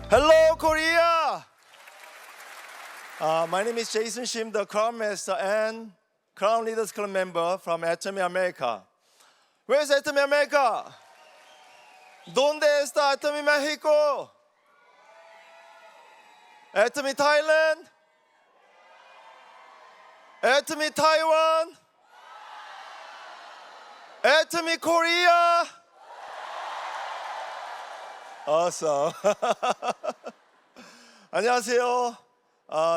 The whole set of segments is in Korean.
Hello, Korea! My name is Jason Shim, the Crown Master and Crown Leaders Club member from Atomy America. Where's Atomy America? ¿Dónde está Atomy Mexico? Atomy Thailand? Atomy Taiwan? Atomy Korea? Awesome. 안녕하세요.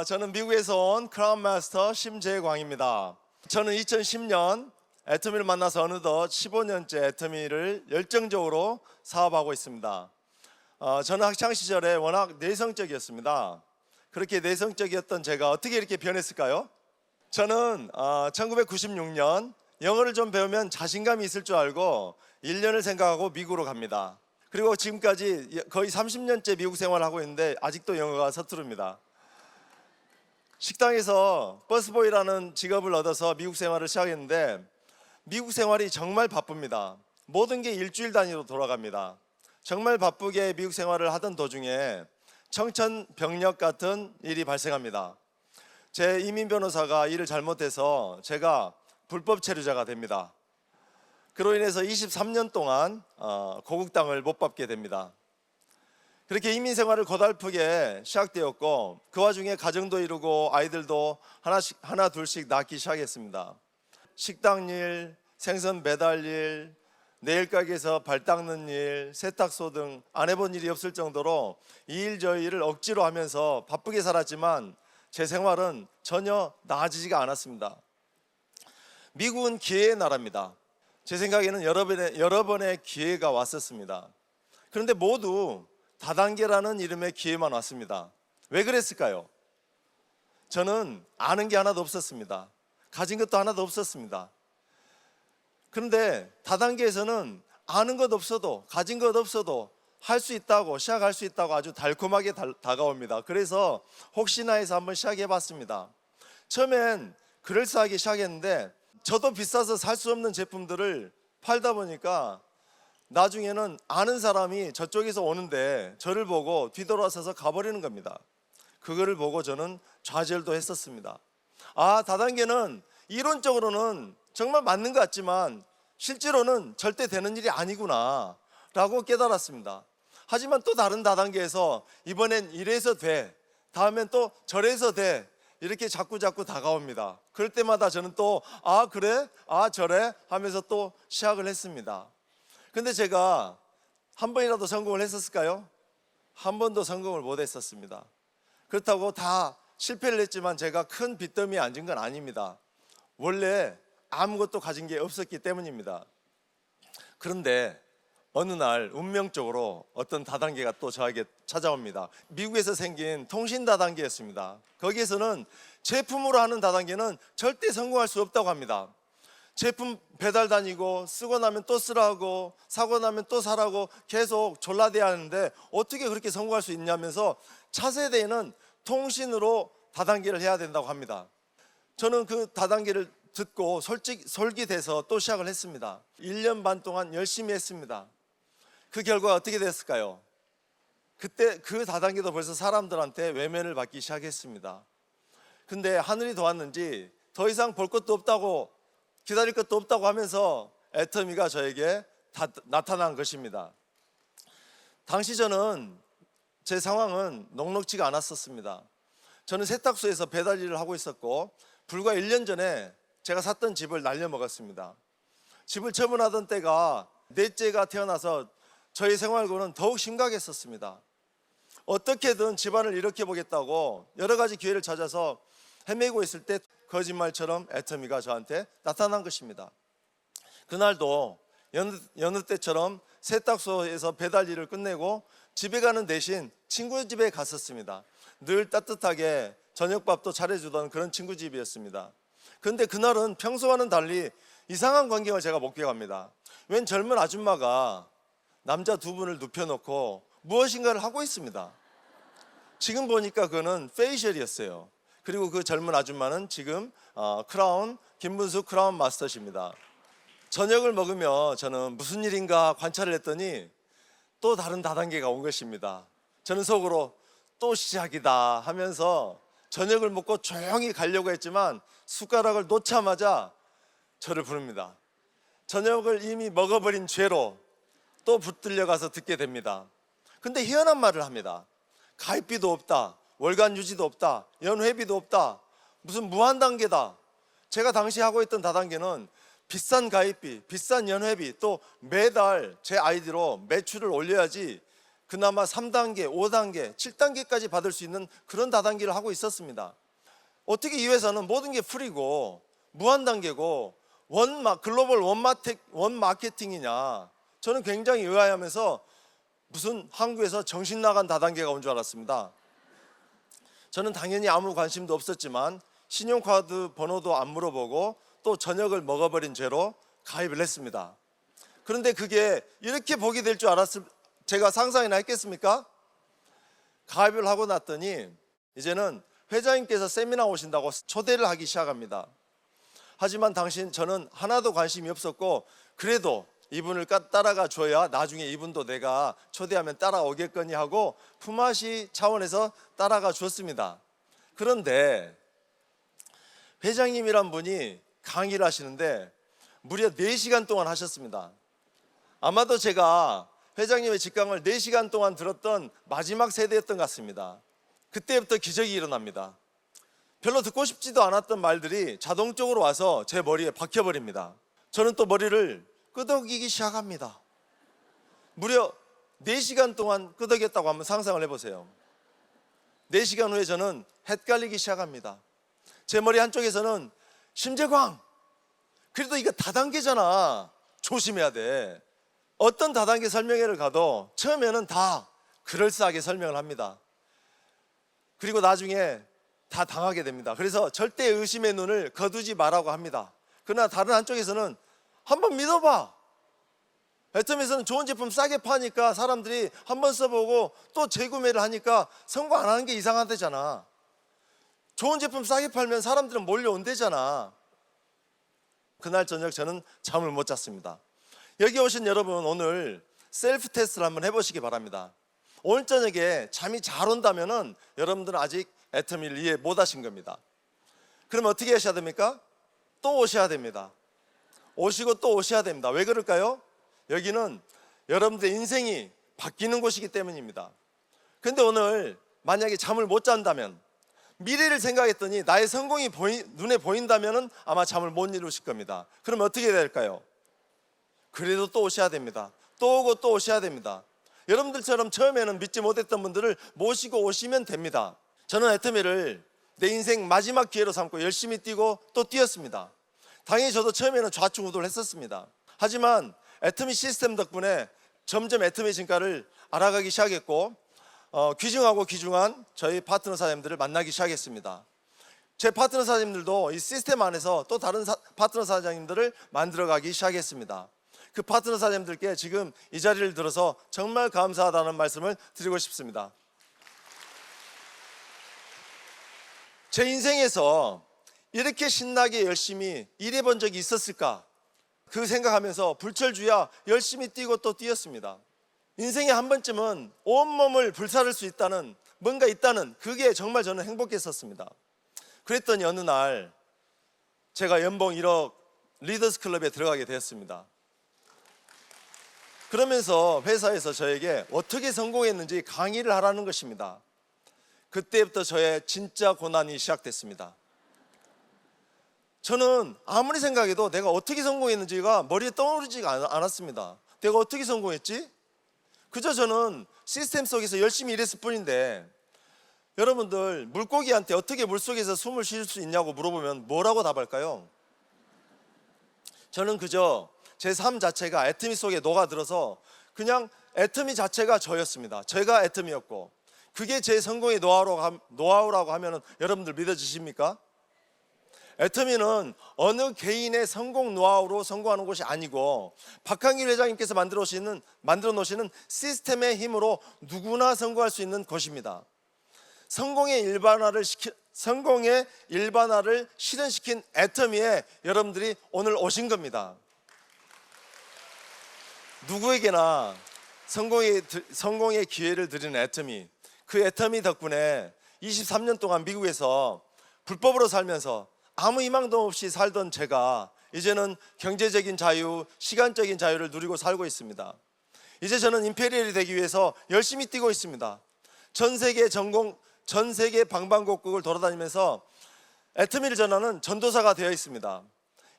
저는 미국에서 온 크라운 마스터 심재광입니다. 저는 2010년 애터미를 만나서 어느덧 15년째 애터미를 열정적으로 사업하고 있습니다. 저는 학창 시절에 워낙 내성적이었습니다. 그렇게 내성적이었던 제가 어떻게 이렇게 변했을까요? 저는 1996년 영어를 좀 배우면 자신감이 있을 줄 알고 1년을 생각하고 미국으로 갑니다. 그리고 지금까지 거의 30년째 미국 생활을 하고 있는데 아직도 영어가 서투릅니다. 식당에서 버스보이라는 직업을 얻어서 미국 생활을 시작했는데 미국 생활이 정말 바쁩니다. 모든 게 일주일 단위로 돌아갑니다. 정말 바쁘게 미국 생활을 하던 도중에 청천벽력 같은 일이 발생합니다. 제 이민 변호사가 일을 잘못해서 제가 불법 체류자가 됩니다. 그로 인해서 23년 동안 고국 땅을 못 밟게 됩니다. 그렇게 이민 생활을 고달프게 시작되었고 그 와중에 가정도 이루고 아이들도 하나 둘씩 낳기 시작했습니다. 식당 일, 생선 배달 일, 네일 가게에서 발 닦는 일, 세탁소 등 안 해본 일이 없을 정도로 이 일 저 일을 억지로 하면서 바쁘게 살았지만 제 생활은 전혀 나아지지가 않았습니다. 미국은 기회의 나라입니다. 제 생각에는 여러 번의 기회가 왔었습니다. 그런데 모두 다단계라는 이름의 기회만 왔습니다. 왜 그랬을까요? 저는 아는 게 하나도 없었습니다. 가진 것도 하나도 없었습니다. 그런데 다단계에서는 아는 것 없어도 가진 것 없어도 할 수 있다고, 시작할 수 있다고 아주 달콤하게 다가옵니다. 그래서 혹시나 해서 한번 시작해 봤습니다. 처음엔 그럴싸하게 시작했는데 저도 비싸서 살 수 없는 제품들을 팔다 보니까 나중에는 아는 사람이 저쪽에서 오는데 저를 보고 뒤돌아서서 가버리는 겁니다. 그거를 보고 저는 좌절도 했었습니다. 다단계는 이론적으로는 정말 맞는 것 같지만 실제로는 절대 되는 일이 아니구나 라고 깨달았습니다. 하지만 또 다른 다단계에서 이번엔 이래서 돼, 다음엔 또 저래서 돼, 이렇게 자꾸 다가옵니다. 그럴 때마다 저는 또 그래? 저래? 하면서 또 시작을 했습니다. 근데 제가 한 번이라도 성공을 했었을까요? 한 번도 성공을 못 했었습니다. 그렇다고 다 실패를 했지만 제가 큰 빚더미에 앉은 건 아닙니다. 원래 아무것도 가진 게 없었기 때문입니다. 그런데 어느 날 운명적으로 어떤 다단계가 또 저에게 찾아옵니다. 미국에서 생긴 통신 다단계였습니다. 거기에서는 제품으로 하는 다단계는 절대 성공할 수 없다고 합니다. 제품 배달 다니고 쓰고 나면 또 쓰라고, 사고 나면 또 사라고 계속 졸라대야 하는데 어떻게 그렇게 성공할 수 있냐면서 차세대에는 통신으로 다단계를 해야 된다고 합니다. 저는 그 다단계를 듣고 솔깃해서 또 시작을 했습니다. 1년 반 동안 열심히 했습니다. 그 결과가 어떻게 됐을까요? 그때 그 다단계도 벌써 사람들한테 외면을 받기 시작했습니다. 근데 하늘이 도왔는지 더 이상 볼 것도 없다고, 기다릴 것도 없다고 하면서 애터미가 저에게 나타난 것입니다. 당시 제 상황은 녹록지가 않았었습니다. 저는 세탁소에서 배달 일을 하고 있었고 불과 1년 전에 제가 샀던 집을 날려먹었습니다. 집을 처분하던 때가 넷째가 태어나서 저희 생활고는 더욱 심각했었습니다. 어떻게든 집안을 일으켜보겠다고 여러 가지 기회를 찾아서 헤매고 있을 때 거짓말처럼 애터미가 저한테 나타난 것입니다. 그날도 여느 때처럼 세탁소에서 배달 일을 끝내고 집에 가는 대신 친구 집에 갔었습니다. 늘 따뜻하게 저녁밥도 차려주던 그런 친구 집이었습니다. 그런데 그날은 평소와는 달리 이상한 광경을 제가 목격합니다. 웬 젊은 아줌마가 남자 두 분을 눕혀놓고 무엇인가를 하고 있습니다. 지금 보니까 그거는 페이셜이었어요. 그리고 그 젊은 아줌마는 지금 김문수 크라운 마스터십니다. 저녁을 먹으며 저는 무슨 일인가 관찰을 했더니 또 다른 다단계가 온 것입니다. 저는 속으로 또 시작이다 하면서 저녁을 먹고 조용히 가려고 했지만 숟가락을 놓자마자 저를 부릅니다. 저녁을 이미 먹어버린 죄로 또 붙들려 가서 듣게 됩니다. 근데 희한한 말을 합니다. 가입비도 없다, 월간 유지도 없다, 연회비도 없다, 무슨 무한단계다. 제가 당시 하고 있던 다단계는 비싼 가입비, 비싼 연회비, 또 매달 제 아이디로 매출을 올려야지 그나마 3단계, 5단계, 7단계까지 받을 수 있는 그런 다단계를 하고 있었습니다. 어떻게 이 회사는 모든 게 프리고 무한단계고 글로벌 원마케팅이냐. 저는 굉장히 의아해하면서 무슨 한국에서 정신 나간 다단계가 온 줄 알았습니다. 저는 당연히 아무 관심도 없었지만 신용카드 번호도 안 물어보고 또 저녁을 먹어버린 죄로 가입을 했습니다. 그런데 그게 이렇게 복이 될 줄 제가 상상이나 했겠습니까? 가입을 하고 났더니 이제는 회장님께서 세미나 오신다고 초대를 하기 시작합니다. 하지만 저는 하나도 관심이 없었고, 그래도 이분을 따라가 줘야 나중에 이분도 내가 초대하면 따라오겠거니 하고 품앗이 차원에서 따라가 줬습니다. 그런데 회장님이란 분이 강의를 하시는데 무려 4시간 동안 하셨습니다. 아마도 제가 회장님의 직강을 4시간 동안 들었던 마지막 세대였던 것 같습니다. 그때부터 기적이 일어납니다. 별로 듣고 싶지도 않았던 말들이 자동적으로 와서 제 머리에 박혀버립니다. 저는 또 머리를 끄덕이기 시작합니다. 무려 4시간 동안 끄덕였다고 한번 상상을 해보세요. 4시간 후에 저는 헷갈리기 시작합니다. 제 머리 한쪽에서는 심재광, 그래도 이거 다단계잖아, 조심해야 돼. 어떤 다단계 설명회를 가도 처음에는 다 그럴싸하게 설명을 합니다. 그리고 나중에 다 당하게 됩니다. 그래서 절대 의심의 눈을 거두지 말라고 합니다. 그러나 다른 한쪽에서는 한번 믿어봐. 애텀에서는 좋은 제품 싸게 파니까 사람들이 한번 써보고 또 재구매를 하니까 성공 안 하는 게 이상하대잖아. 좋은 제품 싸게 팔면 사람들은 몰려온대잖아. 그날 저녁 저는 잠을 못 잤습니다. 여기 오신 여러분, 오늘 셀프 테스트를 한번 해보시기 바랍니다. 오늘 저녁에 잠이 잘 온다면 여러분들은 아직 애터미를 이해 못 하신 겁니다. 그럼 어떻게 하셔야 됩니까? 또 오셔야 됩니다. 오시고 또 오셔야 됩니다. 왜 그럴까요? 여기는 여러분들의 인생이 바뀌는 곳이기 때문입니다. 근데 오늘 만약에 잠을 못 잔다면, 미래를 생각했더니 나의 성공이 눈에 보인다면 아마 잠을 못 이루실 겁니다. 그럼 어떻게 해야 될까요? 그래도 또 오셔야 됩니다. 또 오고 또 오셔야 됩니다. 여러분들처럼 처음에는 믿지 못했던 분들을 모시고 오시면 됩니다. 저는 애터미를 내 인생 마지막 기회로 삼고 열심히 뛰고 또 뛰었습니다. 당연히 저도 처음에는 좌충우돌 했었습니다. 하지만 애터미 시스템 덕분에 점점 애터미 진가를 알아가기 시작했고, 귀중하고 귀중한 저희 파트너 사장님들을 만나기 시작했습니다. 제 파트너 사장님들도 이 시스템 안에서 또 다른 파트너 사장님들을 만들어가기 시작했습니다. 그 파트너 사장님들께 지금 이 자리를 들어서 정말 감사하다는 말씀을 드리고 싶습니다. 제 인생에서 이렇게 신나게 열심히 일해본 적이 있었을까? 그 생각하면서 불철주야 열심히 뛰고 또 뛰었습니다. 인생에 한 번쯤은 온몸을 불사를 수 있다는, 뭔가 있다는, 그게 정말 저는 행복했었습니다. 그랬더니 어느 날 제가 연봉 1억 리더스 클럽에 들어가게 되었습니다. 그러면서 회사에서 저에게 어떻게 성공했는지 강의를 하라는 것입니다. 그때부터 저의 진짜 고난이 시작됐습니다. 저는 아무리 생각해도 내가 어떻게 성공했는지가 머리에 떠오르지가 않았습니다. 내가 어떻게 성공했지? 그저 저는 시스템 속에서 열심히 일했을 뿐인데, 여러분들 물고기한테 어떻게 물속에서 숨을 쉴 수 있냐고 물어보면 뭐라고 답할까요? 저는 그저 제 삶 자체가 애터미 속에 녹아들어서 그냥 애터미 자체가 저였습니다. 제가 애터미였고, 그게 제 성공의 노하우라고 하면 여러분들 믿어지십니까? 애터미는 어느 개인의 성공 노하우로 성공하는 것이 아니고, 박한길 회장님께서 만들어 놓으시는 시스템의 힘으로 누구나 성공할 수 있는 곳입니다. 성공의 일반화를 실현시킨 애터미에 여러분들이 오늘 오신 겁니다. 누구에게나 성공의 기회를 드리는 애터미, 그 애터미 덕분에 23년 동안 미국에서 불법으로 살면서 아무 희망도 없이 살던 제가 이제는 경제적인 자유, 시간적인 자유를 누리고 살고 있습니다. 이제 저는 임페리얼이 되기 위해서 열심히 뛰고 있습니다. 전 세계 방방곡곡을 돌아다니면서 애터미를 전하는 전도사가 되어 있습니다.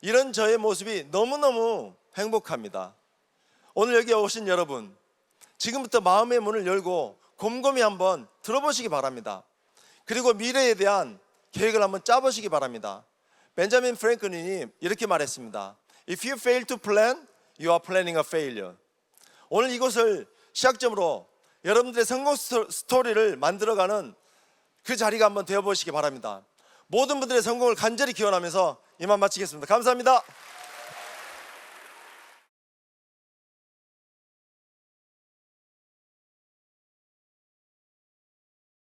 이런 저의 모습이 너무너무 행복합니다. 오늘 여기 오신 여러분, 지금부터 마음의 문을 열고 곰곰이 한번 들어보시기 바랍니다. 그리고 미래에 대한 계획을 한번 짜보시기 바랍니다. 벤자민 프랭클린이 이렇게 말했습니다. If you fail to plan, you are planning a failure. 오늘 이곳을 시작점으로 여러분들의 성공 스토리를 만들어가는 그 자리가 한번 되어보시기 바랍니다. 모든 분들의 성공을 간절히 기원하면서 이만 마치겠습니다. 감사합니다.